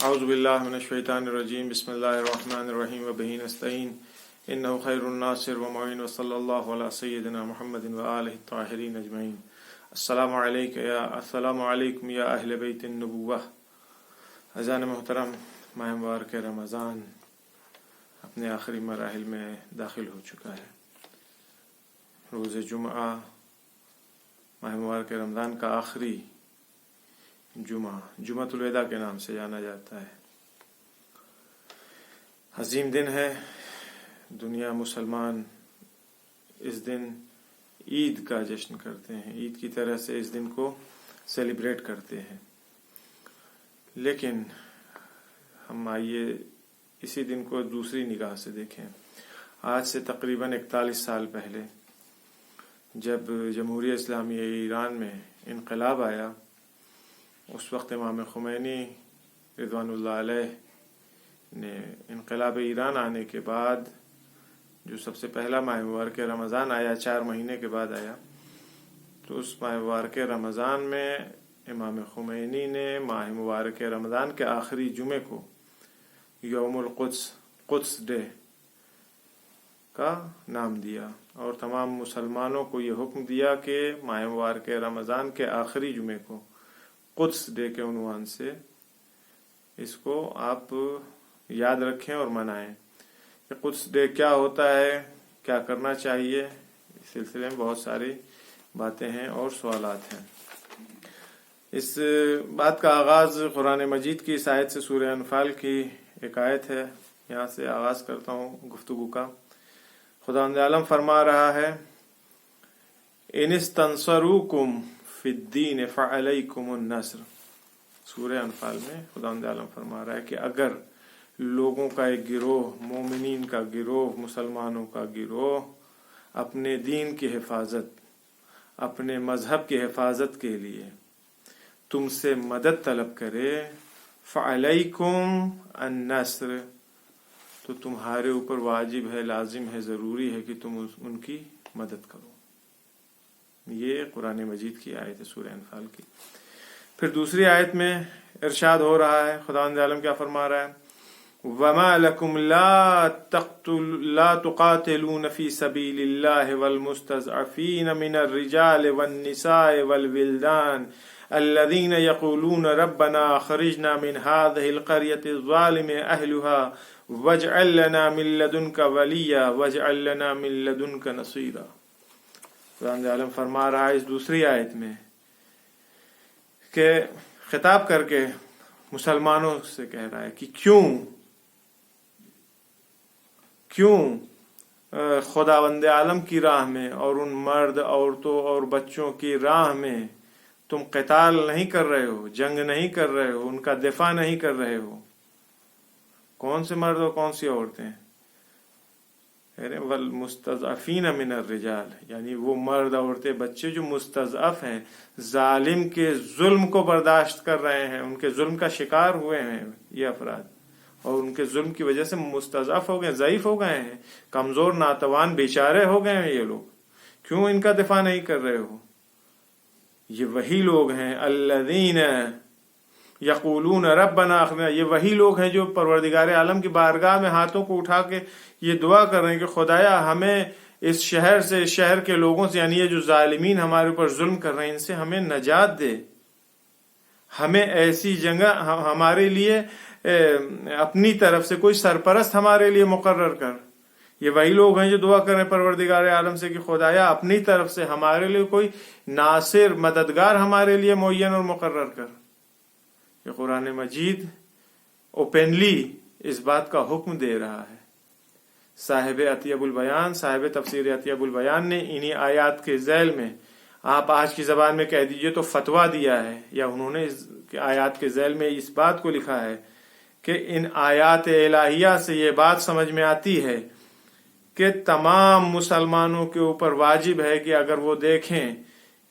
اعوذ باللہ من الشیطان الرجیم بسم اللہ الرحمن الرحیم وبہ نستعین انہ خیر الناصر ومعین وصلی اللہ علی سیدنا محمد وآلہ الطاہرین اجمعین۔ السلام علیکم یا اہل بیت النبوہ۔ اذان محترم، ماہ مبارک رمضان اپنے آخری مراحل میں داخل ہو چکا ہے۔ روز جمعہ ماہ مبارک رمضان کا آخری جمعۃ الوداع کے نام سے جانا جاتا ہے۔ عظیم دن ہے، دنیا مسلمان اس دن عید کا جشن کرتے ہیں، عید کی طرح سے اس دن کو سیلیبریٹ کرتے ہیں۔ لیکن ہم آئیے اسی دن کو دوسری نگاہ سے دیکھیں۔ آج سے تقریباً 41 سال پہلے جب جمہوریہ اسلامیہ ایران میں انقلاب آیا، اس وقت امام خمینی رضوان اللہ علیہ نے انقلاب ایران آنے کے بعد جو سب سے پہلا ماہ مبارک رمضان آیا، 4 مہینے کے بعد آیا، تو اس ماہ مبارک رمضان میں امام خمینی نے ماہ مبارک رمضان کے آخری جمعے کو یوم القدس، قدس ڈے کا نام دیا، اور تمام مسلمانوں کو یہ حکم دیا کہ ماہ مبارک رمضان کے آخری جمعے کو قدس ڈے کے عنوان سے اس کو آپ یاد رکھیں اور منائیں۔ کہ قدس ڈے کیا ہوتا ہے، کیا کرنا چاہیے، اس سلسلے میں بہت ساری باتیں ہیں اور سوالات ہیں۔ اس بات کا آغاز قرآن مجید کی اس آیت سے، سورہ انفال کی ایک آیت ہے، یہاں سے آغاز کرتا ہوں گفتگو کا۔ خداوند عالم فرما رہا ہے، ان استنصروکم فی الدین فعلیکم النصر۔ سورہ انفال میں خداوند عالم فرما رہا ہے کہ اگر لوگوں کا ایک گروہ، مومنین کا گروہ، مسلمانوں کا گروہ اپنے دین کی حفاظت، اپنے مذہب کی حفاظت کے لیے تم سے مدد طلب کرے، فعلیکم النصر، تو تمہارے اوپر واجب ہے، لازم ہے، ضروری ہے کہ تم ان کی مدد کرو۔ یہ قرآن مجید کی آیت ہے سورہ انفال کی۔ پھر دوسری آیت میں ارشاد ہو رہا ہے، خداوند عالم کیا فرما رہا ہے، وَمَا لَكُمْ لَا تُقَاتِلُونَ فِي سَبِيلِ اللَّهِ وَالْمُسْتَضْعَفِينَ مِنَ الرِّجَالِ وَالنِّسَاءِ وَالْوِلْدَانِ الَّذِينَ يَقُولُونَ رَبَّنَا أَخْرِجْنَا مِنْ هَٰذِهِ الْقَرْيَةِ الظَّالِمِ أَهْلُهَا وَاجْعَل لَّنَا مِن لَّدُنكَ وَلِيًّا وَاجْعَل لَّنَا مِن لَّدُنكَ نَصِيرًا۔ خداوند عالم فرما رہا ہے اس دوسری آیت میں کہ خطاب کر کے مسلمانوں سے کہہ رہا ہے کہ کیوں خداوند عالم کی راہ میں اور ان مرد، عورتوں اور بچوں کی راہ میں تم قتال نہیں کر رہے ہو، جنگ نہیں کر رہے ہو، ان کا دفاع نہیں کر رہے ہو۔ کون سے مرد اور کون سی عورتیں؟ والمستضعفین من الرجال، یعنی وہ مرد، عورتیں، بچے جو مستضعف ہیں، ظالم کے ظلم کو برداشت کر رہے ہیں، ان کے ظلم کا شکار ہوئے ہیں یہ افراد، اور ان کے ظلم کی وجہ سے مستضعف ہو گئے، ضعیف ہو گئے ہیں، کمزور، ناتوان، بیچارے ہو گئے ہیں یہ لوگ۔ کیوں ان کا دفاع نہیں کر رہے ہو؟ یہ وہی لوگ ہیں الذین یقولون ربنا اخرجنا، یہ وہی لوگ ہیں جو پروردگار عالم کی بارگاہ میں ہاتھوں کو اٹھا کے یہ دعا کر رہے ہیں کہ خدایا ہمیں اس شہر سے، اس شہر کے لوگوں سے، یعنی یہ جو ظالمین ہمارے اوپر ظلم کر رہے ہیں، ان سے ہمیں نجات دے، ہمیں ایسی جگہ ہمارے لیے اپنی طرف سے کوئی سرپرست ہمارے لیے مقرر کر۔ یہ وہی لوگ ہیں جو دعا کر رہے ہیں پروردگار عالم سے کہ خدایا اپنی طرف سے ہمارے لیے کوئی ناصر، مددگار ہمارے لیے معین اور مقرر کر۔ یہ قرآن مجید اوپنلی اس بات کا حکم دے رہا ہے۔ صاحب عطیہ البیان، صاحب تفسیر عطیہ البیان نے انہی آیات کے ذیل میں، آپ آج کی زبان میں کہہ دیجئے تو فتویٰ دیا ہے، یا انہوں نے اس آیات کے ذیل میں اس بات کو لکھا ہے کہ ان آیات الہیہ سے یہ بات سمجھ میں آتی ہے کہ تمام مسلمانوں کے اوپر واجب ہے کہ اگر وہ دیکھیں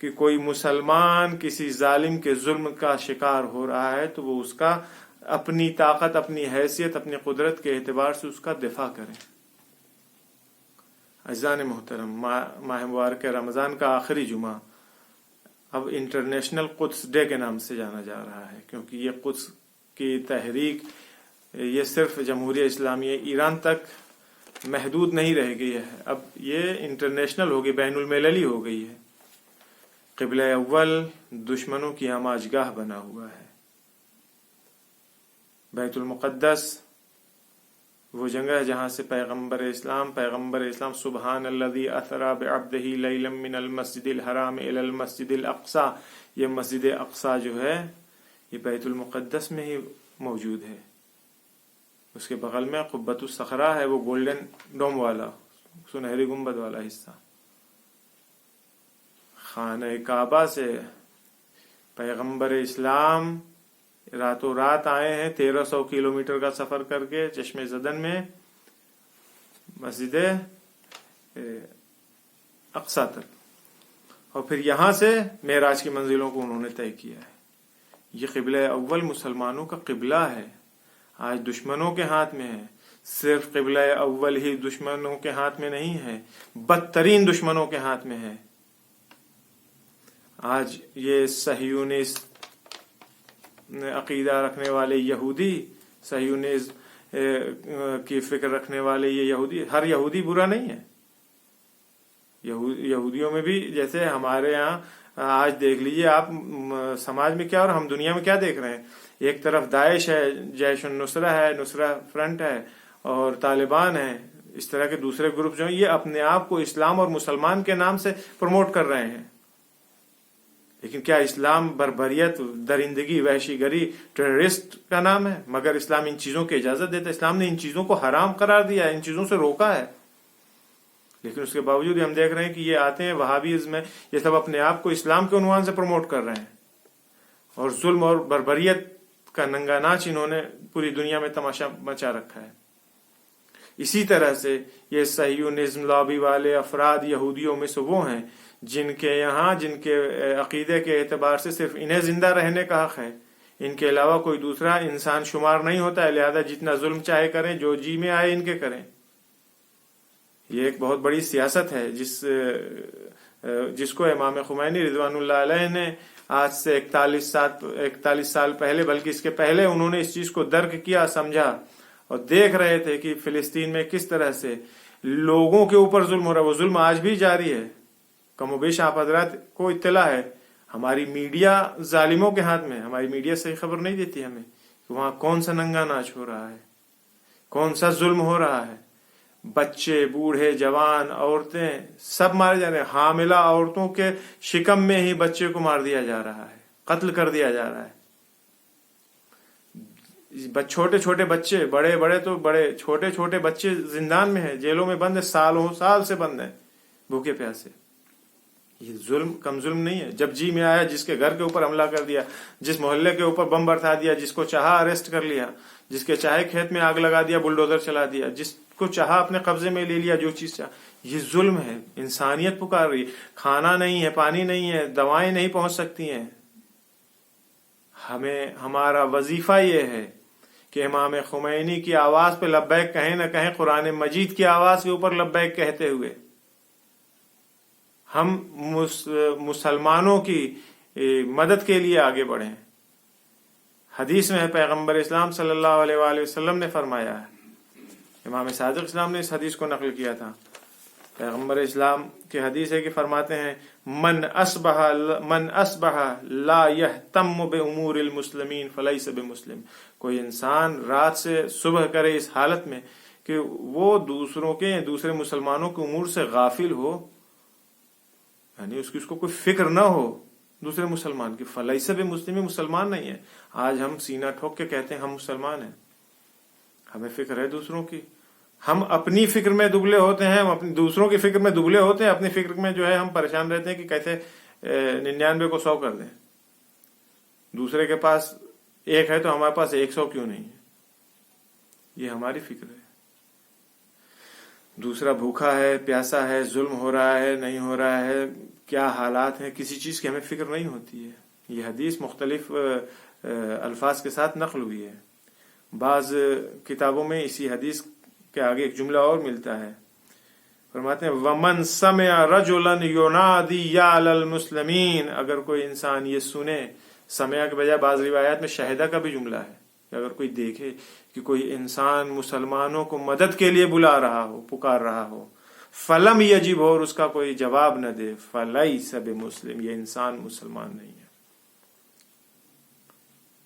کہ کوئی مسلمان کسی ظالم کے ظلم کا شکار ہو رہا ہے تو وہ اس کا اپنی طاقت، اپنی حیثیت، اپنی قدرت کے اعتبار سے اس کا دفاع کریں۔ عزیزان محترم، ماہ مبارک رمضان کا آخری جمعہ اب انٹرنیشنل قدس ڈے کے نام سے جانا جا رہا ہے، کیونکہ یہ قدس کی تحریک یہ صرف جمہوریہ اسلامیہ ایران تک محدود نہیں رہ گئی ہے، اب یہ انٹرنیشنل ہو گئی، بین المللی ہو گئی ہے۔ قبلہ اول دشمنوں کی آماج گاہ بنا ہوا ہے۔ بیت المقدس وہ جگہ ہے جہاں سے پیغمبر اسلام سبحان الذی اسری بعبدہ لیلا من المسجد الحرام الی المسجد الاقصی، یہ مسجد اقصی جو ہے یہ بیت المقدس میں ہی موجود ہے۔ اس کے بغل میں قبۃ الصخرہ ہے، وہ گولڈن ڈوم والا سنہری گنبد والا حصہ۔ خانہ کعبہ سے پیغمبر اسلام راتوں رات آئے ہیں 1300 کلومیٹر کا سفر کر کے چشمے زدن میں مسجد اقصی تک، اور پھر یہاں سے معراج کی منزلوں کو انہوں نے طے کیا ہے۔ یہ قبلہ اول مسلمانوں کا قبلہ ہے، آج دشمنوں کے ہاتھ میں ہے۔ صرف قبلہ اول ہی دشمنوں کے ہاتھ میں نہیں ہے، بدترین دشمنوں کے ہاتھ میں ہے۔ آج یہ صہیونسٹ عقیدہ رکھنے والے یہودی، صہیونسٹ کی فکر رکھنے والے یہ یہودی، ہر یہودی برا نہیں ہے۔ یہودیوں میں بھی، جیسے ہمارے یہاں آج دیکھ لیجیے آپ سماج میں کیا اور ہم دنیا میں کیا دیکھ رہے ہیں۔ ایک طرف داعش ہے، جیش النصرہ ہے، نصرہ فرنٹ ہے، اور طالبان ہے، اس طرح کے دوسرے گروپ جو ہیں یہ اپنے آپ کو اسلام اور مسلمان کے نام سے پروموٹ کر رہے ہیں۔ لیکن کیا اسلام بربریت، درندگی، وحشی گری، ٹیررسٹ کا نام ہے؟ مگر اسلام ان چیزوں کی اجازت دیتا ہے، اسلام نے ان چیزوں کو حرام قرار دیا ہے، ان چیزوں سے روکا ہے۔ لیکن اس کے باوجود ہم دیکھ رہے ہیں کہ یہ آتے ہیں وہابیزم میں، یہ سب اپنے آپ کو اسلام کے عنوان سے پروموٹ کر رہے ہیں، اور ظلم اور بربریت کا ننگا ناچ انہوں نے پوری دنیا میں تماشا مچا رکھا ہے۔ اسی طرح سے یہ صہیونزم لابی والے افراد یہودیوں میں سے وہ ہیں جن کے عقیدے کے اعتبار سے صرف انہیں زندہ رہنے کا حق ہے، ان کے علاوہ کوئی دوسرا انسان شمار نہیں ہوتا ہے، لہذا جتنا ظلم چاہے کریں، جو جی میں آئے ان کے کریں۔ یہ ایک بہت بڑی سیاست ہے جس کو امام خمینی رضوان اللہ علیہ نے آج سے 41 سال پہلے، بلکہ اس کے پہلے انہوں نے اس چیز کو درک کیا، سمجھا، اور دیکھ رہے تھے کہ فلسطین میں کس طرح سے لوگوں کے اوپر ظلم ہو رہا ہے۔ وہ ظلم آج بھی جاری ہے، کم و بیش آپ حضرات کو اطلاع ہے۔ ہماری میڈیا ظالموں کے ہاتھ میں، ہماری میڈیا صحیح خبر نہیں دیتی ہمیں کہ وہاں کون سا ننگا ناچ ہو رہا ہے، کون سا ظلم ہو رہا ہے۔ بچے، بوڑھے، جوان، عورتیں سب مارے جا رہے ہیں۔ حاملہ عورتوں کے شکم میں ہی بچے کو مار دیا جا رہا ہے، قتل کر دیا جا رہا ہے۔ چھوٹے چھوٹے بچے، بڑے تو بڑے، چھوٹے چھوٹے بچے زندان میں ہیں، جیلوں میں بند ہیں، سال سے بند ہیں بھوکے پیاسے۔ یہ ظلم کم ظلم نہیں ہے؟ جب جی میں آیا جس کے گھر کے اوپر حملہ کر دیا، جس محلے کے اوپر بم برسا دیا، جس کو چاہا اریسٹ کر لیا، جس کے چاہے کھیت میں آگ لگا دیا، بلڈوزر چلا دیا، جس کو چاہا اپنے قبضے میں لے لیا، جو چیز چاہا، یہ ظلم ہے۔ انسانیت پکار رہی ہے، کھانا نہیں ہے، پانی نہیں ہے، دوائیں نہیں پہنچ سکتی ہیں۔ ہمارا وظیفہ یہ ہے کہ امام خمینی کی آواز پہ لبیک کہیں نہ کہیں، قرآن مجید کی آواز کے اوپر لبیک کہتے ہوئے ہم مسلمانوں کی مدد کے لیے آگے بڑھیں۔ حدیث میں ہے، پیغمبر اسلام صلی اللہ علیہ وآلہ وسلم نے فرمایا ہے، امام صادق اسلام نے اس حدیث کو نقل کیا تھا۔ پیغمبر اسلام کی حدیث ہے کہ فرماتے ہیں، من اصبح لا یہتم بامور المسلمین فلیس بمسلم۔ کوئی انسان رات سے صبح کرے اس حالت میں کہ وہ دوسرے مسلمانوں کے امور سے غافل ہو، یعنی اس کو کوئی فکر نہ ہو دوسرے مسلمان کی، فلیس بمسلم، مسلمان نہیں ہے۔ آج ہم سینہ ٹھوک کے کہتے ہیں ہم مسلمان ہیں، ہمیں فکر ہے دوسروں کی، ہم اپنی فکر میں دبلے ہوتے ہیں، ہم اپنی دوسروں کی فکر میں دبلے ہوتے ہیں، اپنی فکر میں جو ہے ہم پریشان رہتے ہیں کہ کیسے 99 کو 100 کر دیں۔ دوسرے کے پاس 1 ہے تو ہمارے پاس 100 کیوں نہیں ہے؟ یہ ہماری فکر ہے۔ دوسرا بھوکا ہے، پیاسا ہے، ظلم ہو رہا ہے، نہیں ہو رہا ہے، کیا حالات ہیں، کسی چیز کی ہمیں فکر نہیں ہوتی ہے۔ یہ حدیث مختلف الفاظ کے ساتھ نقل ہوئی ہے۔ بعض کتابوں میں اسی حدیث کے آگے ایک جملہ اور ملتا ہے، فرماتے ہیں وَمَنْ سَمِعَ رَجُلًا يُنَادِي يَا عَلَى الْمُسْلِمِينَ۔ اگر کوئی انسان یہ سنے، سمع کے بجائے بعض روایات میں شہدہ کا بھی جملہ ہے، کہ اگر کوئی دیکھے کہ کوئی انسان مسلمانوں کو مدد کے لیے بلا رہا ہو، پکار رہا ہو، فلم یجب ہو، اور اس کا کوئی جواب نہ دے، فلیس بمسلم، یہ انسان مسلمان نہیں ہے۔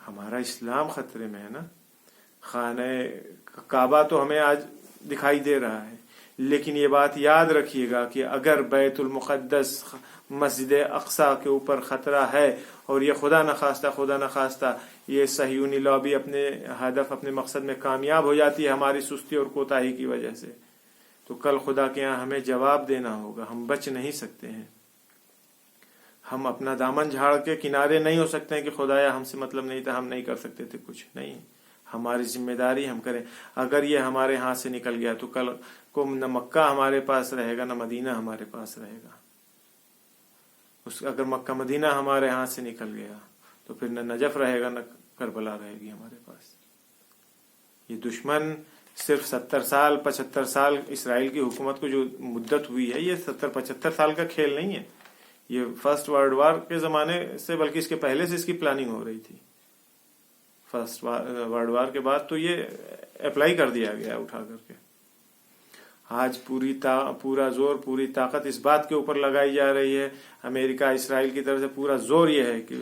ہمارا اسلام خطرے میں ہے نا۔ خانہ کعبہ تو ہمیں آج دکھائی دے رہا ہے، لیکن یہ بات یاد رکھیے گا کہ اگر بیت المقدس مسجد اقصی کے اوپر خطرہ ہے اور یہ خدا نخواستہ یہ صہیونی لابی اپنے ہدف، اپنے مقصد میں کامیاب ہو جاتی ہے ہماری سستی اور کوتاہی کی وجہ سے، تو کل خدا کے یہاں ہمیں جواب دینا ہوگا۔ ہم بچ نہیں سکتے ہیں، ہم اپنا دامن جھاڑ کے کنارے نہیں ہو سکتے ہیں کہ خدایا ہم سے مطلب نہیں تھا، ہم نہیں کر سکتے تھے کچھ نہیں۔ ہماری ذمہ داری ہم کریں۔ اگر یہ ہمارے ہاتھ سے نکل گیا تو کل کو نہ مکہ ہمارے پاس رہے گا نہ مدینہ ہمارے پاس رہے گا۔ اگر مکہ مدینہ ہمارے ہاتھ سے نکل گیا تو پھر نہ نجف رہے گا نہ کربلا رہے گی ہمارے پاس۔ یہ دشمن صرف 70 سال 75 سال اسرائیل کی حکومت کو جو مدت ہوئی ہے، یہ 70-75 سال کا کھیل نہیں ہے۔ یہ فرسٹ ورلڈ وار کے زمانے سے، بلکہ اس کے پہلے سے اس کی پلاننگ ہو رہی تھی۔ فرسٹ ورلڈ وار کے بعد تو یہ اپلائی کر دیا گیا اٹھا کر کے۔ آج پورا زور، پوری طاقت اس بات کے اوپر لگائی جا رہی ہے امریکہ اسرائیل کی طرف سے، پورا زور یہ ہے کہ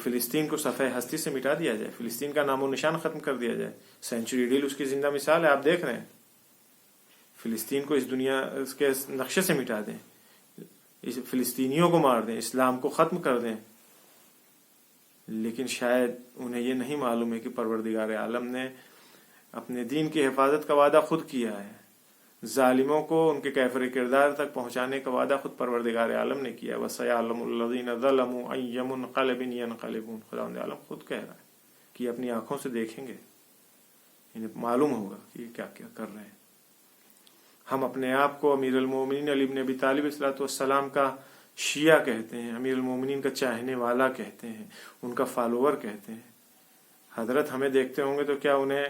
فلسطین کو صفحہ ہستی سے مٹا دیا جائے، فلسطین کا نام و نشان ختم کر دیا جائے۔ سینچری ڈیل اس کی زندہ مثال ہے، آپ دیکھ رہے ہیں۔ فلسطین کو اس دنیا کے نقشے سے مٹا دیں، اس فلسطینیوں کو مار دیں، اسلام کو ختم کر دیں، لیکن شاید انہیں یہ نہیں معلوم ہے کہ پروردگار عالم نے اپنے دین کی حفاظت کا وعدہ خود کیا ہے، ظالموں کو ان کے کیفر کردار تک پہنچانے کا وعدہ خود پروردگار عالم نے کیا ہے۔ وَسَيَعْلَمُ الَّذِينَ ظَلَمُوا أَيَّ مُنقَلِبٍ يَنقَلِبُونَ۔ خداوند عالم خود کہہ رہا ہے کہ یہ اپنی آنکھوں سے دیکھیں گے، انہیں معلوم ہوگا کہ یہ کیا کیا کر رہے ہیں۔ ہم اپنے آپ کو امیر المومنین علی بن ابی طالب صلوات والسلام کا شیعہ کہتے ہیں، امیر المومنین کا چاہنے والا کہتے ہیں، ان کا فالوور کہتے ہیں۔ حضرت ہمیں دیکھتے ہوں گے تو کیا انہیں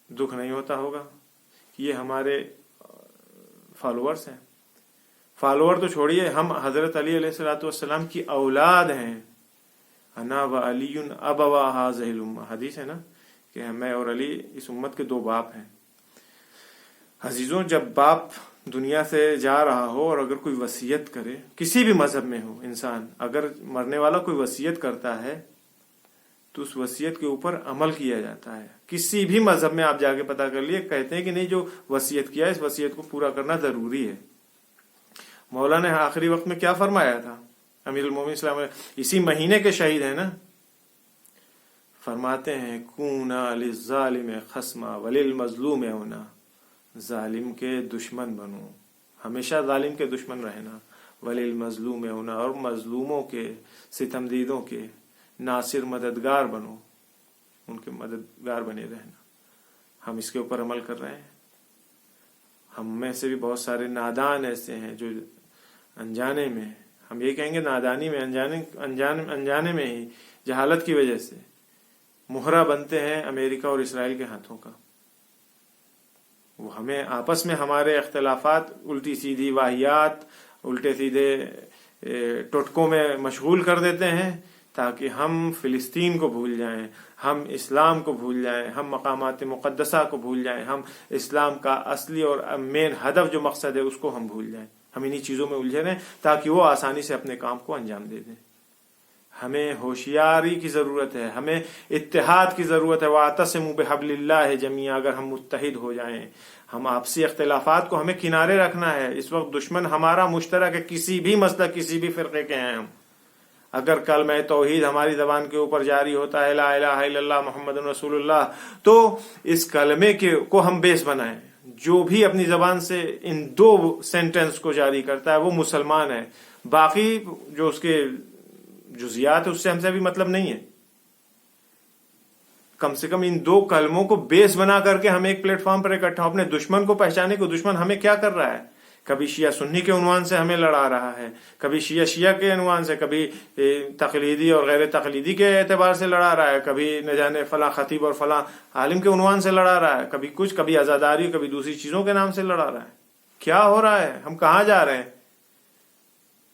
دکھ نہیں ہوتا ہوگا کہ یہ ہمارے فالوورز ہیں؟ فالوور تو چھوڑیے، ہم حضرت علی علیہ الصلوۃ والسلام کی اولاد ہیں۔ انا و علی ابوا هذه الامه، حدیث ہے نا کہ میں اور علی اس امت کے دو باپ ہیں۔ عزیزوں، جب باپ دنیا سے جا رہا ہو اور اگر کوئی وصیت کرے، کسی بھی مذہب میں ہو انسان، اگر مرنے والا کوئی وصیت کرتا ہے تو اس وصیت کے اوپر عمل کیا جاتا ہے۔ کسی بھی مذہب میں آپ جا کے پتہ کر لیے، کہتے ہیں کہ نہیں، جو وصیت کیا ہے اس وصیت کو پورا کرنا ضروری ہے۔ مولا نے آخری وقت میں کیا فرمایا تھا؟ امیر المومنین اسلام اسی مہینے کے شہید ہیں نا، فرماتے ہیں کونا للظالم خصما وللمظلوم اونا، ظالم کے دشمن بنو، ہمیشہ ظالم کے دشمن رہنا، وللمظلوم اونا، اور مظلوموں کے، ستمدیدوں کے ناصر مددگار بنو، ان کے مددگار بنے رہنا۔ ہم اس کے اوپر عمل کر رہے ہیں۔ ہم میں سے بھی بہت سارے نادان ایسے ہیں جو انجانے میں، ہم یہ کہیں گے نادانی میں، انجانے میں ہی، جہالت کی وجہ سے مہرہ بنتے ہیں امریکہ اور اسرائیل کے ہاتھوں کا۔ وہ ہمیں آپس میں ہمارے اختلافات، الٹی سیدھی واہیات، الٹے سیدھے ٹوٹکوں میں مشغول کر دیتے ہیں تاکہ ہم فلسطین کو بھول جائیں، ہم اسلام کو بھول جائیں، ہم مقامات مقدسہ کو بھول جائیں، ہم اسلام کا اصلی اور مین ہدف جو مقصد ہے اس کو ہم بھول جائیں۔ ہم انہی چیزوں میں الجھے رہیں تاکہ وہ آسانی سے اپنے کام کو انجام دے دیں۔ ہمیں ہوشیاری کی ضرورت ہے، ہمیں اتحاد کی ضرورت ہے۔ وَاعْتَصِمُوا بِحَبْلِ اللَّهِ جَمِيعًا، اگر ہم متحد ہو جائیں، ہم آپسی اختلافات کو ہمیں کنارے رکھنا ہے۔ اس وقت دشمن ہمارا مشترک ہے، کسی بھی مسلک، کسی بھی فرقے کے ہیں ہم۔ اگر کلمہ توحید ہماری زبان کے اوپر جاری ہوتا ہے، لا الہ الا اللہ محمد رسول اللہ، تو اس کلمے کو ہم بیس بنائیں۔ جو بھی اپنی زبان سے ان دو سینٹنس کو جاری کرتا ہے وہ مسلمان ہے، باقی جو اس کے جزیات ہے اس سے ہم سے بھی مطلب نہیں ہے۔ کم سے کم ان دو کلموں کو بیس بنا کر کے ہم ایک پلیٹ فارم پر اکٹھا ہوں، اپنے دشمن کو پہچانے کو۔ دشمن ہمیں کیا کر رہا ہے؟ کبھی شیعہ سنی کے عنوان سے ہمیں لڑا رہا ہے، کبھی شیعہ کے عنوان سے، کبھی تقلیدی اور غیر تقلیدی کے اعتبار سے لڑا رہا ہے، کبھی نہ جانے فلاں خطیب اور فلاں عالم کے عنوان سے لڑا رہا ہے، کبھی کچھ، کبھی عزاداری، کبھی دوسری چیزوں کے نام سے لڑا رہا ہے۔ کیا ہو رہا ہے؟ ہم کہاں جا رہے ہیں؟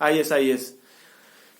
ISIS,